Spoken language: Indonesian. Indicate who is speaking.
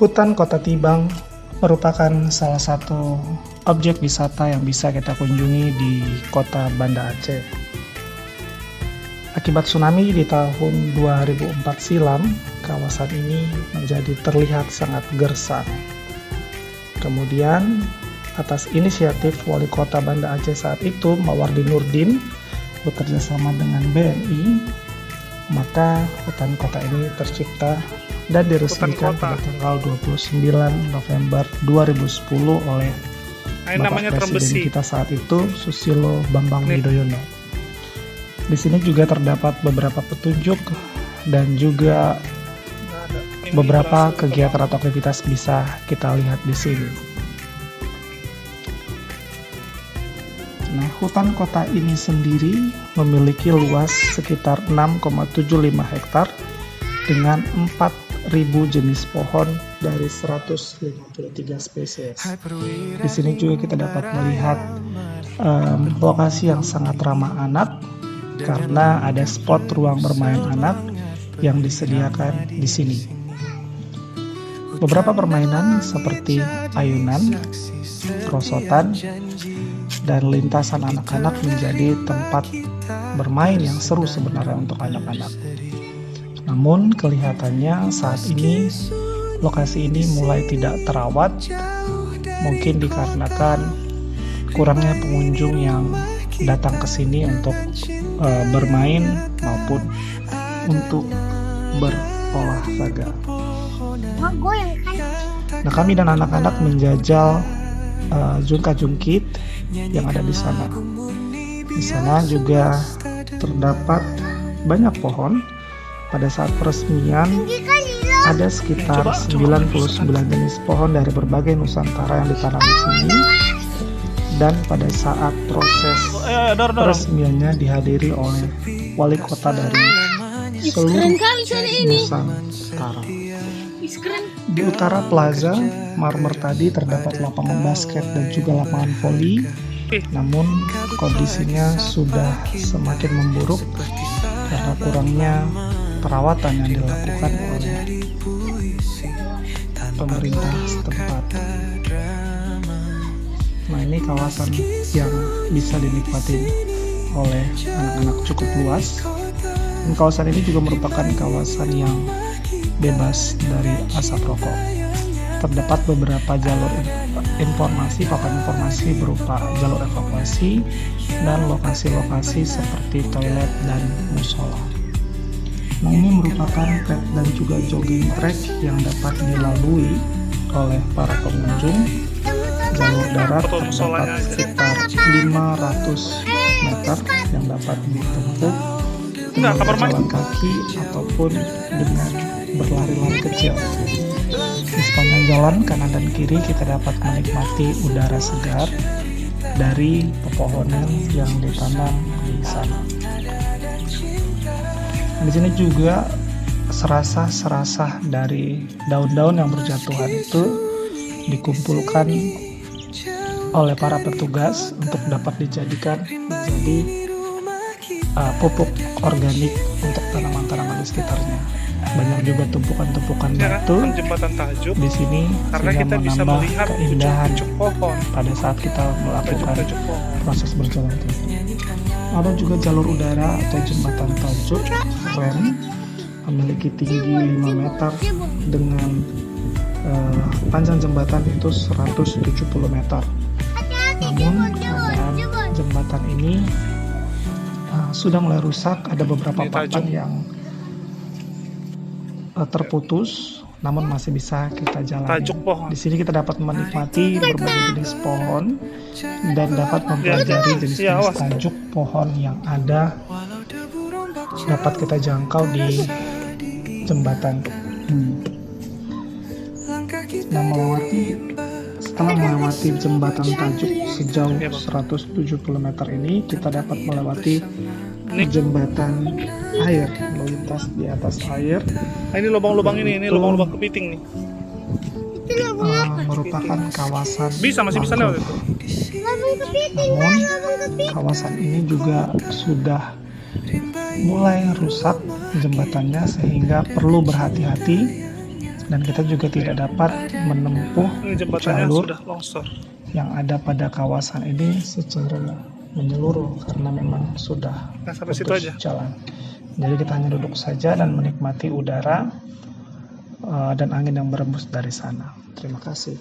Speaker 1: Hutan Kota Tibang merupakan salah satu objek wisata yang bisa kita kunjungi di kota Banda Aceh. Akibat tsunami di tahun 2004 silam, kawasan ini menjadi terlihat sangat gersang. Kemudian, atas inisiatif Wali Kota Banda Aceh saat itu, Mawardi Nurdin, bekerja sama dengan BNI, maka hutan kota ini tercipta dan diresmikan pada tanggal 29 November 2010 oleh Bapak Presiden kita saat itu, Susilo Bambang Yudhoyono. Di sini juga terdapat beberapa petunjuk dan juga beberapa kegiatan atau aktivitas bisa kita lihat di sini. Nah, hutan kota ini sendiri memiliki luas sekitar 6,75 hektar dengan 4.000 jenis pohon dari 153 spesies. Di sini juga kita dapat melihat lokasi yang sangat ramah anak karena ada spot ruang bermain anak yang disediakan di sini. Beberapa permainan seperti ayunan, kerosotan, dan lintasan anak-anak menjadi tempat bermain yang seru sebenarnya untuk anak-anak. Namun kelihatannya saat ini lokasi ini mulai tidak terawat, mungkin dikarenakan kurangnya pengunjung yang datang ke sini untuk bermain maupun untuk berolahraga. Nah, kami dan anak-anak menjajal jungkat-jungkit yang ada di sana. Di sana juga terdapat banyak pohon. Pada saat peresmian ada sekitar 99 jenis pohon dari berbagai nusantara yang ditanam di sini. Dan pada saat proses peresmiannya dihadiri oleh wali kota dari seluruh Nusantara. Di utara Plaza Marmer tadi terdapat lapangan basket dan juga lapangan voli. Namun kondisinya sudah semakin memburuk karena kurangnya perawatan yang dilakukan oleh pemerintah setempat. Nah, ini kawasan yang bisa dinikmati oleh anak-anak cukup luas. Dan kawasan ini juga merupakan kawasan yang bebas dari asap rokok. Terdapat beberapa jalur informasi, papan informasi berupa jalur evakuasi dan lokasi-lokasi seperti toilet dan musola. Nah, ini merupakan trek dan juga jogging track yang dapat dilalui oleh para pengunjung. Jalur darat terdapat sekitar 500 meter yang dapat ditempuh dengan berjalan kaki ataupun dengan berlari-lari kecil. Di sepanjang jalan kanan dan kiri kita dapat menikmati udara segar dari pepohonan yang ditanam di sana. Di sini juga serasah-serasah dari daun-daun yang berjatuhan itu dikumpulkan oleh para petugas untuk dapat dijadikan menjadi pupuk organik untuk tanaman-tanaman di sekitarnya. Banyak juga tumpukan-tumpukan batu di sini sehingga menambah keindahan pada saat kita melakukan proses berjalan kaki. Ada juga jalur udara atau jembatan tajuk keren, memiliki tinggi 5 meter dengan panjang jembatan itu 170 meter. Namun keadaan jembatan ini sudah mulai rusak, ada beberapa papan yang terputus, namun masih bisa kita jalani. Di sini kita dapat menikmati berbagai jenis pohon dan dapat mempelajari jenis-jenis tajuk pohon yang ada dapat kita jangkau di jembatan ini. Nah, setelah melewati jembatan tajuk sejauh 170 meter ini, kita dapat melewati jembatan air, melintas di atas air.
Speaker 2: Nah, ini lubang-lubang ini lubang-lubang kepiting nih.
Speaker 1: Merupakan kawasan
Speaker 2: masih bisa lewat itu.
Speaker 1: Namun kawasan ini juga sudah mulai rusak jembatannya sehingga perlu berhati-hati dan kita juga tidak dapat menempuh
Speaker 2: Ini jembatannya
Speaker 1: jalur
Speaker 2: sudah longsor.
Speaker 1: yang ada pada kawasan ini secara menyeluruh karena memang sudah
Speaker 2: Nah, sampai situ
Speaker 1: putus
Speaker 2: aja.
Speaker 1: jalan. Jadi kita hanya duduk saja dan menikmati udara dan angin yang berembus dari sana. Terima kasih.